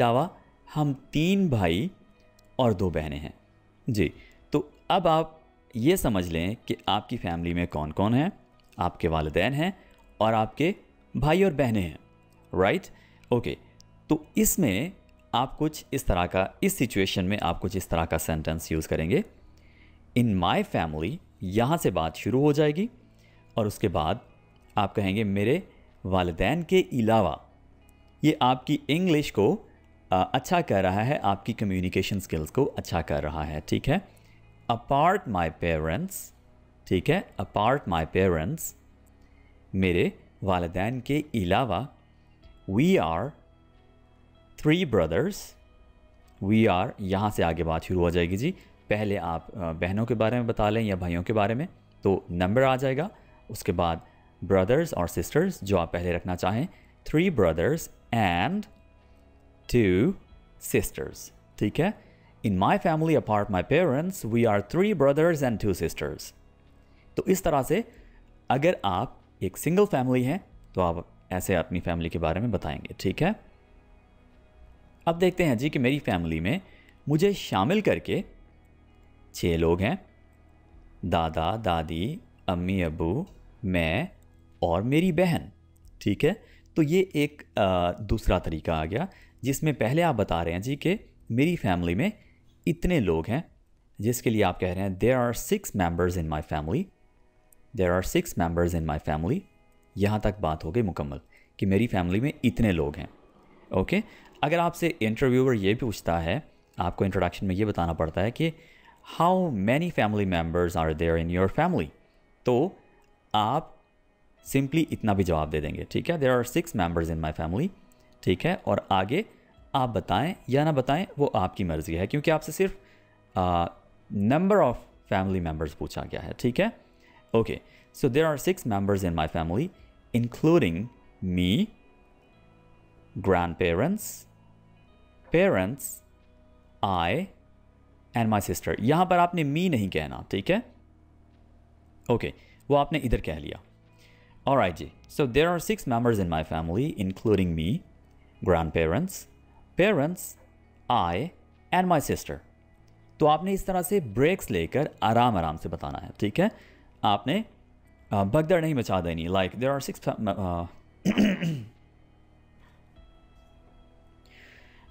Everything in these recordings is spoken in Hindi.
अलावा हम 3 भाई और 2 बहनें हैं जी। तो अब आप ये समझ लें कि आपकी फैमिली में कौन कौन है, आपके वालिदैन हैं और आपके भाई और बहनें हैं, राइट? ओके, तो इसमें आप कुछ इस तरह का, इस सिचुएशन में आप कुछ इस तरह का सेंटेंस यूज़ करेंगे, इन माई फैमिली, यहाँ से बात शुरू हो जाएगी और उसके बाद आप कहेंगे मेरे वालिदैन के अलावा। ये आपकी इंग्लिश को अच्छा कर रहा है, आपकी कम्युनिकेशन स्किल्स को अच्छा कर रहा है, ठीक है? अपार्ट माई पेरेंट्स, ठीक है, अपार्ट माई पेरेंट्स, मेरे वालिदैन के अलावा, we are 3 brothers, we are, यहाँ से आगे बात शुरू हो जाएगी जी। पहले आप बहनों के बारे में बता लें या भाइयों के बारे में, तो नंबर आ जाएगा। उसके बाद ब्रदर्स और सिस्टर्स जो आप पहले रखना चाहें, 3 ब्रदर्स एंड 2 सिस्टर्स, ठीक है? In my family apart my parents we are 3 brothers and 2 sisters. तो इस तरह से अगर आप एक सिंगल फैमिली हैं तो आप ऐसे अपनी फैमिली के बारे में बताएंगे, ठीक है? अब देखते हैं जी कि मेरी फैमिली में मुझे शामिल करके 6 लोग हैं, दादा दादी, अम्मी अब्बू, मैं और मेरी बहन, ठीक है? तो ये एक दूसरा तरीका आ गया जिसमें पहले आप बता रहे हैं जी कि मेरी फैमिली में इतने लोग हैं, जिसके लिए आप कह रहे हैं there are 6 members in my family, there are 6 members in my family. यहाँ तक बात हो गई मुकम्मल कि मेरी फैमिली में इतने लोग हैं, ओके? अगर आपसे इंटरव्यूअर ये पूछता है, आपको इंट्रोडक्शन में ये बताना पड़ता है कि how many family members are there in your family, तो आप सिंपली इतना भी जवाब दे देंगे, ठीक है? There are 6 members in my family, ठीक है? और आगे आप बताएं या ना बताएं वो आपकी मर्ज़ी है, क्योंकि आपसे सिर्फ नंबर ऑफ फैमिली मेम्बर्स पूछा गया है, ठीक है? Okay, so there are 6 members in my family including me, grand parents, parents, I and my sister. यहाँ पर आपने मी नहीं कहना, ठीक है? ओके, वो आपने इधर कह लिया। ऑलराइट जी, so there are 6 members in my family including me, grand parents, parents, I and my sister. तो आपने इस तरह से ब्रेक्स लेकर आराम आराम से बताना है, ठीक है? आपने भगदड़ नहीं मचा देनी, like there are 6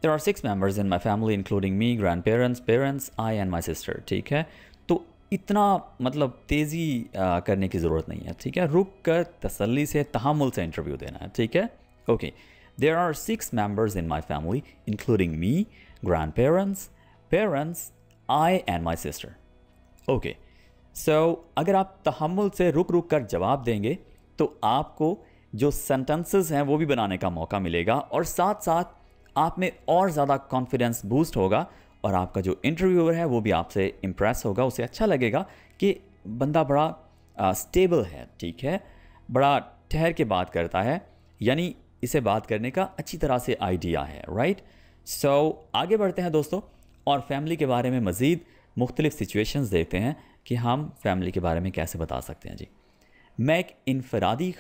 There are 6 members in my family including me, grandparents, parents, I and my sister, ठीक है? तो इतना मतलब तेज़ी करने की ज़रूरत नहीं है, ठीक है? रुक कर तसल्ली से, तहम्मुल से इंटरव्यू देना है, ठीक है? Okay, there are 6 members in my family including me, grandparents, parents, I and my sister. Okay, so अगर आप तहम्मुल से रुक रुक कर जवाब देंगे तो आपको जो सेंटेंसेस हैं वो भी बनाने का मौका मिलेगा और साथ साथ आप में और ज़्यादा कॉन्फिडेंस बूस्ट होगा और आपका जो इंटरव्यूअर है वो भी आपसे इम्प्रेस होगा, उसे अच्छा लगेगा कि बंदा बड़ा स्टेबल है, ठीक है? बड़ा ठहर के बात करता है, यानी इसे बात करने का अच्छी तरह से आइडिया है, राइट? सो आगे बढ़ते हैं दोस्तों और फैमिली के बारे में मज़ीद मुख्तलिफ सिचुएशंस देखते हैं कि हम फैमिली के बारे में कैसे बता सकते हैं जी। मैं एक इनफरादी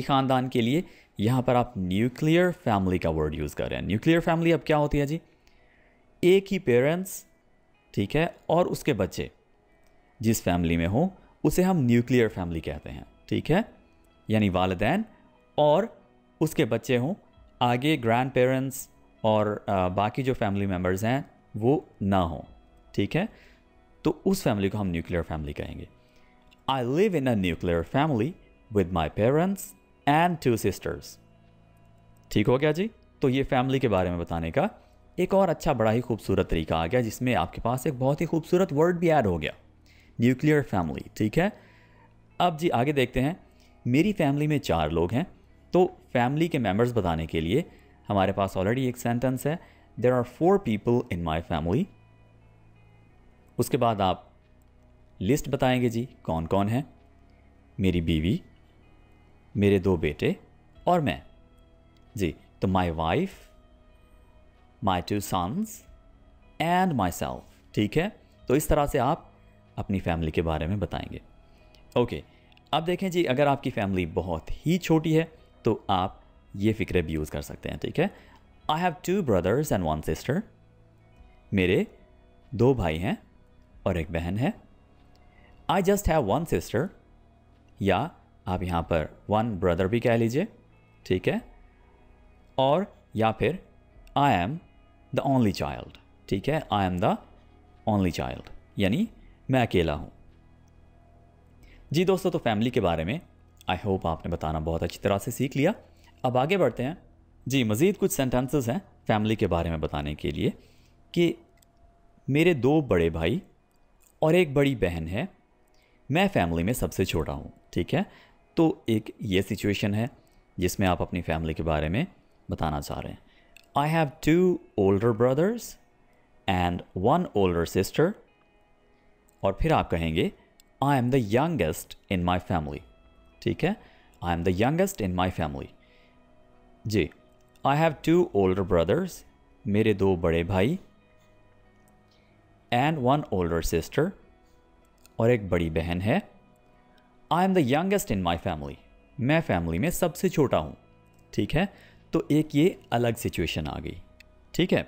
ख़ानदान के लिए यहाँ पर आप न्यूक्लियर फैमिली का वर्ड यूज़ कर रहे हैं। न्यूक्लियर फैमिली अब क्या होती है जी? एक ही पेरेंट्स, ठीक है, और उसके बच्चे जिस फैमिली में हो उसे हम न्यूक्लियर फैमिली कहते हैं, ठीक है? यानी वालिदैन और उसके बच्चे हों, आगे ग्रैंड पेरेंट्स और बाकी जो फैमिली मेम्बर्स हैं वो ना हों, ठीक है? तो उस फैमिली को हम न्यूक्लियर फैमिली कहेंगे। I live in a nuclear family with my parents and 2 sisters. ठीक हो गया जी? तो ये फैमिली के बारे में बताने का एक और अच्छा बड़ा ही खूबसूरत तरीका आ गया जिसमें आपके पास एक बहुत ही खूबसूरत वर्ड भी ऐड हो गया, न्यूक्लियर फैमिली, ठीक है? अब जी आगे देखते हैं। मेरी फैमिली में 4 लोग हैं, तो फैमिली के मेंबर्स बताने के लिए हमारे पास ऑलरेडी एक सेंटेंस है, there are 4 people in my family. उसके बाद आप लिस्ट बताएंगे जी कौन कौन है। मेरी बीवी, मेरे 2 बेटे और मैं जी। तो my wife, my 2 sons and myself, ठीक है? तो इस तरह से आप अपनी फैमिली के बारे में बताएंगे। ओके, अब देखें जी, अगर आपकी फैमिली बहुत ही छोटी है तो आप ये फ़िक्रे भी यूज़ कर सकते हैं, ठीक है। आई हैव 2 ब्रदर्स एंड 1 सिस्टर। मेरे 2 भाई हैं और एक बहन है। आई जस्ट हैव 1 सिस्टर, या आप यहाँ पर 1 ब्रदर भी कह लीजिए, ठीक है। और या फिर आई एम द ओनली चाइल्ड, ठीक है। I am the only child, यानी मैं अकेला हूँ। जी दोस्तों, तो फैमिली के बारे में आई होप आपने बताना बहुत अच्छी तरह से सीख लिया। अब आगे बढ़ते हैं। जी, मज़ीद कुछ सेंटेंसेस हैं फैमिली के बारे में बताने के लिए कि मेरे 2 बड़े भाई और एक बड़ी बहन है। मैं फैमिली में सबसे छोटा हूँ, ठीक है। तो एक ये सिचुएशन है जिसमें आप अपनी फैमिली के बारे में बताना चाह रहे हैं। I have 2 older brothers and 1 older sister. और फिर आप कहेंगे I am the youngest in my family, ठीक है। I am the youngest in my family. जी, आई हैव 2 ओल्डर ब्रदर्स, मेरे 2 बड़े भाई, एंड 1 ओल्डर सिस्टर, और एक बड़ी बहन है। I am the youngest in my family, मैं फैमिली में सबसे छोटा हूँ, ठीक है। तो एक ये अलग सिचुएशन आ गई, ठीक है,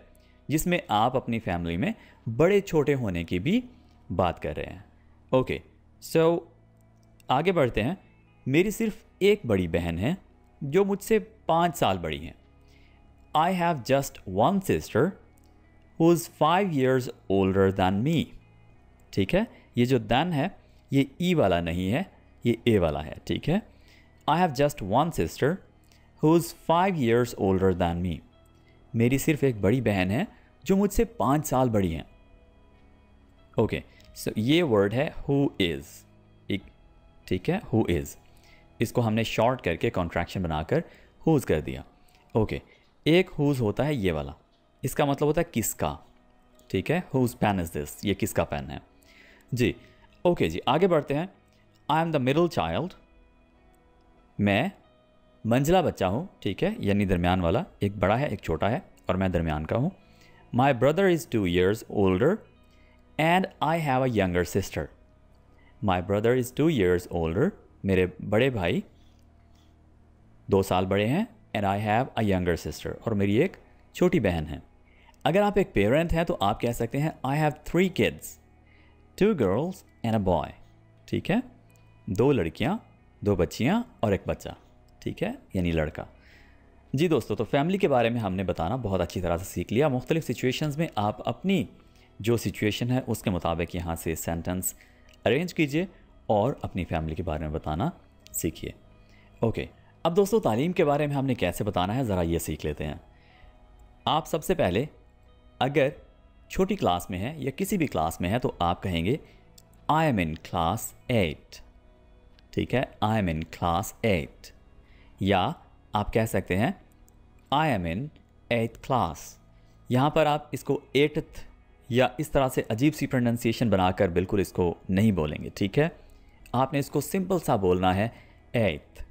जिसमें आप अपनी फैमिली में बड़े छोटे होने की भी बात कर रहे हैं। ओके, सो आगे बढ़ते हैं। मेरी सिर्फ एक बड़ी बहन है जो मुझसे 5 साल बड़ी हैं। I have just 1 sister who is 5 years older than me, ठीक है। ये जो दैन है ये ई वाला नहीं है, ये ए वाला है, ठीक है। I have just 1 sister who is 5 years older than me। मेरी सिर्फ एक बड़ी बहन है जो मुझसे 5 साल बड़ी हैं। ओके, सो ये वर्ड है हु इज़, एक, ठीक है, हु इज़। इसको हमने शॉर्ट करके कॉन्ट्रैक्शन बनाकर हुज़ कर दिया। ओके, एक हुज़ होता है ये वाला, इसका मतलब होता है किसका, ठीक है। हुज़ पेन इज़ दिस, ये किसका पेन है। जी, ओके जी, आगे बढ़ते हैं। आई एम द मिडल चाइल्ड, मैं मंझला बच्चा हूँ, ठीक है, यानी दरमियान वाला। एक बड़ा है एक छोटा है और मैं दरमियान का हूँ। My brother is 2 years older and I have a younger sister. My brother is 2 years older, मेरे बड़े भाई 2 साल बड़े हैं, and I have a younger sister, और मेरी एक छोटी बहन है। अगर आप एक पेरेंट हैं तो आप कह सकते हैं I have 3 kids, 2 girls and a boy, ठीक है। 2 लड़कियां, 2 बच्चियां और एक बच्चा, ठीक है, यानी लड़का। जी दोस्तों, तो फैमिली के बारे में हमने बताना बहुत अच्छी तरह से सीख लिया। मुख्तलिफ सिचुएशंस में आप अपनी जो सिचुएशन है उसके मुताबिक यहाँ से सेंटेंस अरेंज कीजिए और अपनी फैमिली के बारे में बताना सीखिए। ओके, अब दोस्तों तालीम के बारे में हमने कैसे बताना है ज़रा ये सीख लेते हैं। आप सबसे पहले अगर छोटी क्लास में है या किसी भी क्लास में है तो आप कहेंगे आई एम इन क्लास 8, ठीक है, आई एम इन क्लास 8। या आप कह सकते हैं आई एम इन 8th क्लास। यहाँ पर आप इसको 8th या इस तरह से अजीब सी प्रोनाउंसिएशन बनाकर बिल्कुल इसको नहीं बोलेंगे, ठीक है। आपने इसको सिंपल सा बोलना है 8th।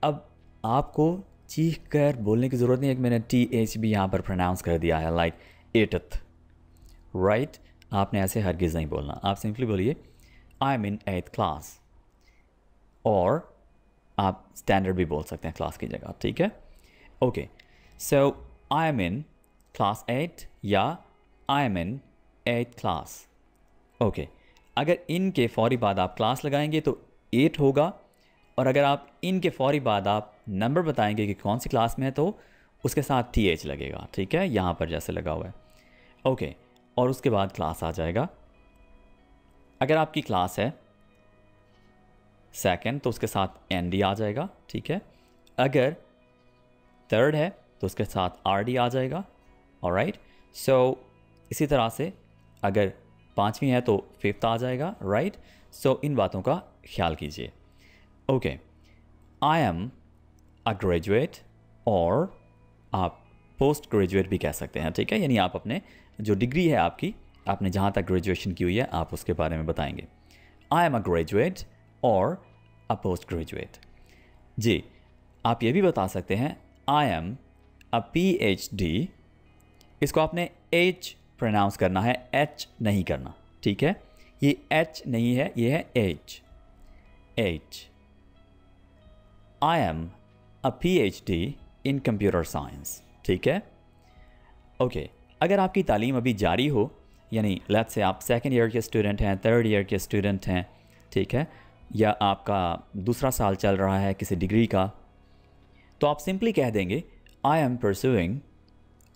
अब आपको चीख कर बोलने की ज़रूरत नहीं है कि मैंने TH भी यहाँ पर प्रोनाउंस कर दिया है, लाइक 8th, राइट। आपने ऐसे हरगिज़ नहीं बोलना, आप सिंपली बोलिए आई एम इन 8th क्लास, और आप स्टैंडर्ड भी बोल सकते हैं क्लास की जगह, ठीक है। Okay, so I am in class 8 या आई am in 8th class. Okay, अगर इन के फौरी बाद आप क्लास लगाएंगे तो 8 होगा, और अगर आप इन के फौरी बाद आप नंबर बताएंगे कि कौन सी क्लास में है तो उसके साथ TH लगेगा, ठीक है, यहाँ पर जैसे लगा हुआ है। ओके, और उसके बाद क्लास आ जाएगा। अगर आपकी क्लास है सेकंड तो उसके साथ ND आ जाएगा, ठीक है। अगर थर्ड है तो उसके साथ RD आ जाएगा, ऑलराइट। सो इसी तरह से अगर 5वीं है तो 5th आ जाएगा, राइट। सो इन बातों का ख्याल कीजिए। Okay, I am a graduate, और आप पोस्ट ग्रेजुएट भी कह सकते हैं, ठीक है, यानी आप अपने जो डिग्री है आपकी, आपने जहाँ तक ग्रेजुएशन की हुई है आप उसके बारे में बताएंगे। आई एम अ ग्रेजुएट और अ पोस्ट ग्रेजुएट। जी, आप ये भी बता सकते हैं आई एम अ PhD। इसको आपने H प्रोनाउंस करना है, H नहीं करना, ठीक है। ये H नहीं है, ये है H। I am a PhD in computer science. ठीक है, ओके। अगर आपकी तालीम अभी जारी हो, यानी लेट्स से आप सेकेंड ईयर के स्टूडेंट हैं, थर्ड ईयर के स्टूडेंट हैं, ठीक है, या आपका दूसरा साल चल रहा है किसी डिग्री का, तो आप सिंपली कह देंगे आई एम परस्यूइंग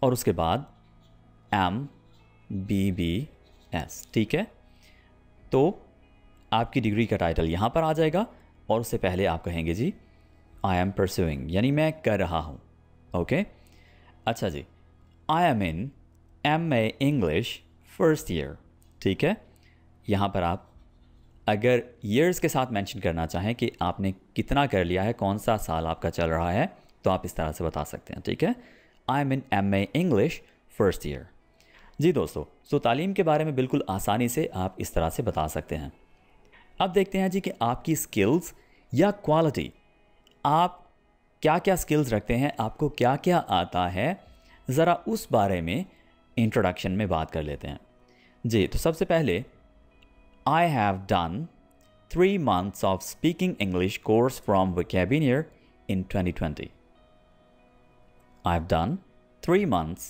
और उसके बाद MBBS। ठीक है, तो आपकी डिग्री का टाइटल यहाँ पर आ जाएगा और उससे पहले आप कहेंगे जी आई एम परस्यूइंग, यानी मैं कर रहा हूँ। ओके, अच्छा जी, I am in MA English first year. ठीक है, यहाँ पर आप अगर ईयर्स के साथ मेंशन करना चाहें कि आपने कितना कर लिया है, कौन सा साल आपका चल रहा है, तो आप इस तरह से बता सकते हैं। ठीक है, I am in MA English first year. जी दोस्तों, सो तालीम के बारे में बिल्कुल आसानी से आप इस तरह से बता सकते हैं। अब देखते हैं जी कि आपकी स्किल्स या क्वालिटी, आप क्या क्या स्किल्स रखते हैं, आपको क्या क्या आता है, ज़रा उस बारे में इंट्रोडक्शन में बात कर लेते हैं। जी, तो सबसे पहले I have done 3 months of speaking English course from Vocabulary in 2020. I've done 3 months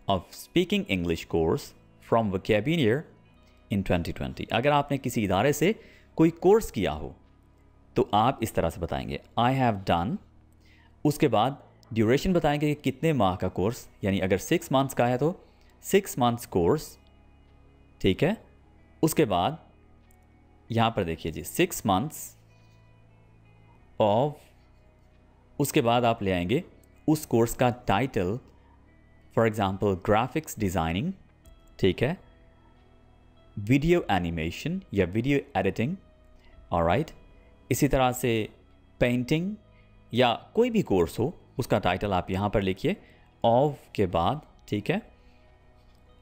of speaking English course from Vocabulary in 2020. अगर आपने किसी इदारे से कोई कोर्स किया हो तो आप इस तरह से बताएंगे I have done, उसके बाद ड्यूरेशन बताएंगे कि कितने माह का कोर्स, यानी अगर 6 मंथ्स का है तो 6 मंथ्स कोर्स। ठीक है, उसके बाद यहाँ पर देखिए जी 6 मंथ्स ऑफ, उसके बाद आप ले आएंगे उस कोर्स का title, for example graphics designing, ठीक है, वीडियो एनिमेशन या वीडियो एडिटिंग, ऑलराइट। इसी तरह से पेंटिंग या कोई भी कोर्स हो उसका टाइटल आप यहाँ पर लिखिए ऑफ के बाद, ठीक है,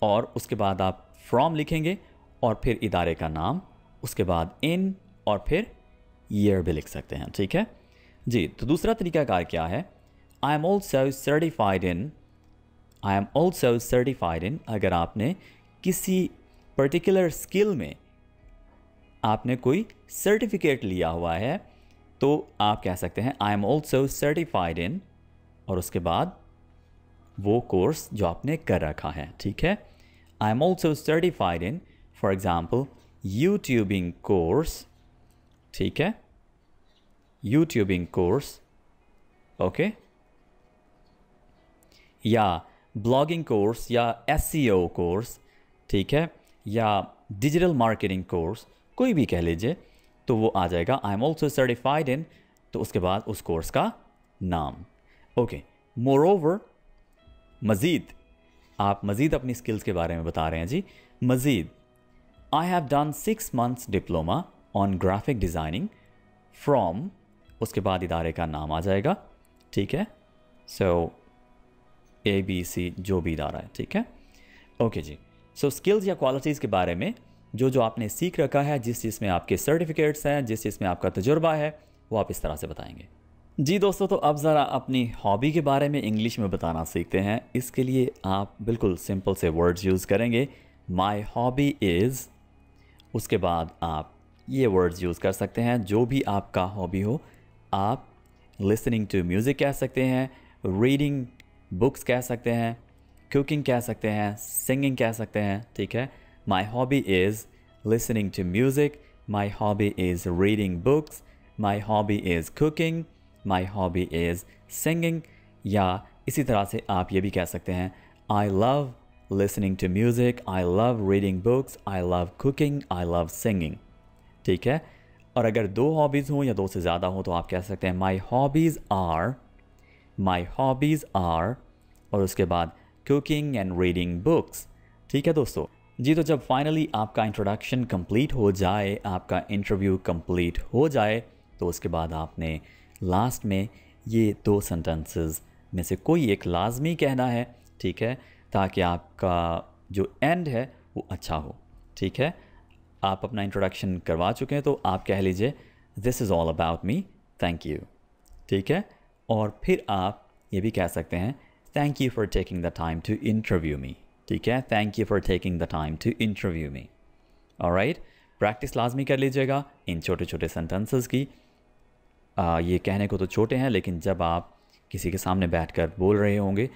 और उसके बाद आप फ्रॉम लिखेंगे और फिर इदारे का नाम, उसके बाद इन और फिर ईयर भी लिख सकते हैं। ठीक है जी, तो दूसरा तरीकाकार क्या है, आई एम ऑल्सो सर्टिफाइड इन, अगर आपने किसी पर्टिकुलर स्किल में आपने कोई सर्टिफिकेट लिया हुआ है तो आप कह सकते हैं आई एम ऑल्सो सर्टिफाइड इन और उसके बाद वो कोर्स जो आपने कर रखा है। ठीक है, I am also certified in for example YouTubing course, ठीक है, यूट्यूबिंग कोर्स, ओके, या ब्लॉगिंग कोर्स या SEO कोर्स, ठीक है, या डिजिटल मार्केटिंग कोर्स, कोई भी कह लीजिए, तो वो आ जाएगा आई एम ऑल्सो सर्टिफाइड इन, तो उसके बाद उस कोर्स का नाम। ओके, मोरओवर, मज़ीद, आप मज़ीद अपनी स्किल्स के बारे में बता रहे हैं जी, मज़ीद I have done 6 months diploma on graphic designing from, उसके बाद इदारे का नाम आ जाएगा। ठीक है, सो ABC जो भी इदारा है। ठीक है, ओके जी, सो स्किल्स या क्वालिटीज़ के बारे में जो आपने सीख रखा है, जिस चीज़ में आपके सर्टिफिकेट्स हैं, जिस चीज़ में आपका तजुर्बा है, वो आप इस तरह से बताएंगे। जी दोस्तों, तो अब ज़रा अपनी हॉबी के बारे में इंग्लिश में बताना सीखते हैं। इसके लिए आप बिल्कुल सिंपल से वर्ड्स यूज़ करेंगे, माई हॉबी इज़, उसके बाद आप ये वर्ड्स यूज़ कर सकते हैं जो भी आपका हॉबी हो। आप लिसनिंग टू म्यूज़िक कह सकते हैं, रीडिंग बुक्स कह सकते हैं, कुकिंग कह सकते हैं, सिंगिंग कह सकते हैं। ठीक है, my hobby is listening to music, my hobby is reading books, my hobby is cooking, my hobby is singing. या इसी तरह से आप ये भी कह सकते हैं I love listening to music, I love reading books, I love cooking, I love singing. ठीक है, और अगर 2 हॉबीज़ हों या 2 से ज़्यादा हों तो आप कह सकते हैं माई हॉबीज़ आर, और उसके बाद कुकिंग एंड रीडिंग बुक्स। ठीक है दोस्तों जी, तो जब फाइनली आपका इंट्रोडक्शन कंप्लीट हो जाए, आपका इंटरव्यू कंप्लीट हो जाए, तो उसके बाद आपने लास्ट में ये 2 सेंटेंसेस में से कोई एक लाजमी कहना है। ठीक है, ताकि आपका जो एंड है वो अच्छा हो। ठीक है, आप अपना इंट्रोडक्शन करवा चुके हैं तो आप कह लीजिए this is all about me, thank you. ठीक है, और फिर आप ये भी कह सकते हैं thank you for taking the time to interview me. ठीक है, thank you for taking the time to interview me. Alright, practice लाजमी कर लीजिएगा इन छोटे छोटे सेंटेंसेस की। ये कहने को तो छोटे हैं, लेकिन जब आप किसी के सामने बैठकर बोल रहे होंगे